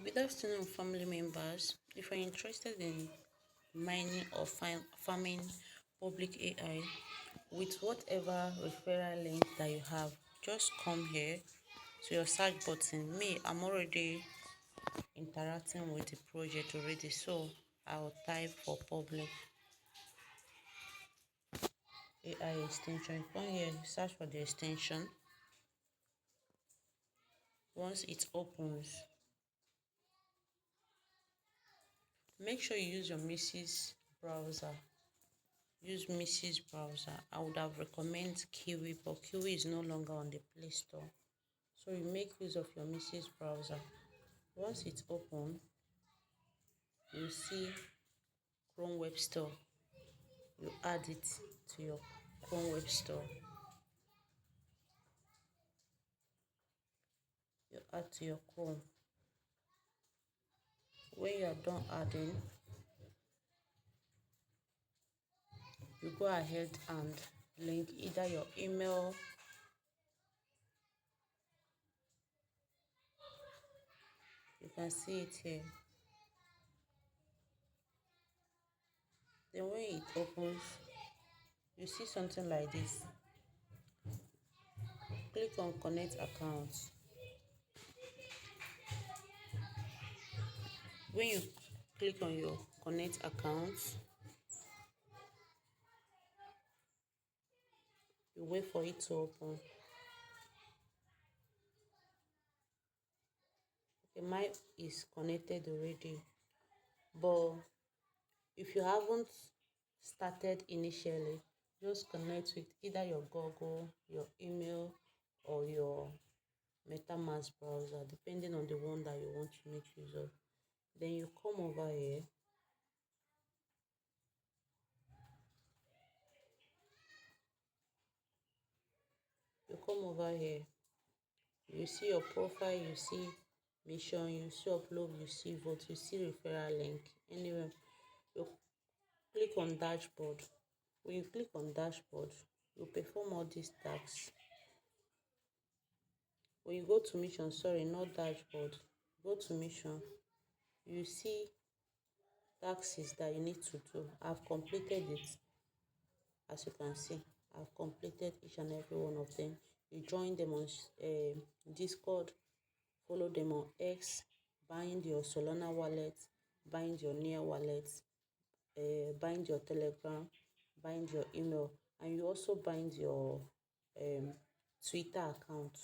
Good afternoon, family members. If you're interested in mining or farming public AI with whatever referral link that you have, just come here to your search button. I'm already interacting with the project already, so I'll type for public AI extension. Come here, search for the extension. Once it opens, make sure you use your Mrs. browser. Use Mrs. browser. I would have recommend Kiwi, but Kiwi is no longer on the Play Store. So you make use of your Mrs. browser. Once it's open, you see Chrome Web Store. You add it to your Chrome Web Store. You add to your Chrome. When you are done adding, you go ahead and link either your email, you can see it here. Then when it opens, you see something like this. Click on connect accounts. When you click on your connect accounts, you wait for it to open. Okay, mine is connected already, but if you haven't started initially, just connect with either your Google, your email, or your MetaMask browser, depending on the one that you want to make use of. Then you come over here. You see your profile, you see mission, you see upload, you see vote, you see referral link. Anyway, you click on dashboard. When you click on dashboard, you perform all these tasks. When you go to mission, not dashboard, go to mission, you see tasks that you need to do. I've completed it. As you can see, I've completed each and every one of them. You join them on Discord, follow them on X, bind your Solana wallet, bind your Near wallet, bind your Telegram, bind your email, and you also bind your Twitter account.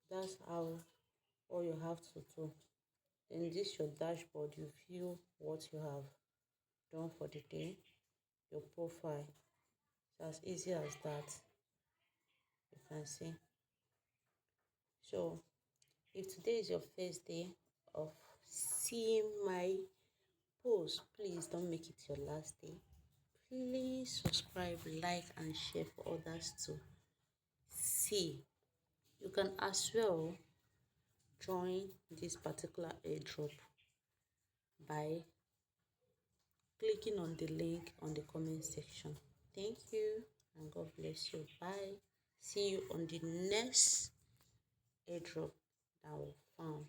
That's how all you have to do. Then this your dashboard, you view what you have done for the day, your profile. It's as easy as that. You can see. So if today is your first day of seeing my post, please don't make it your last day. Please subscribe, like, and share for others to see. You can as well join this particular airdrop by clicking on the link on the comment section. Thank you and God bless you. Bye. See you on the next airdrop that will found.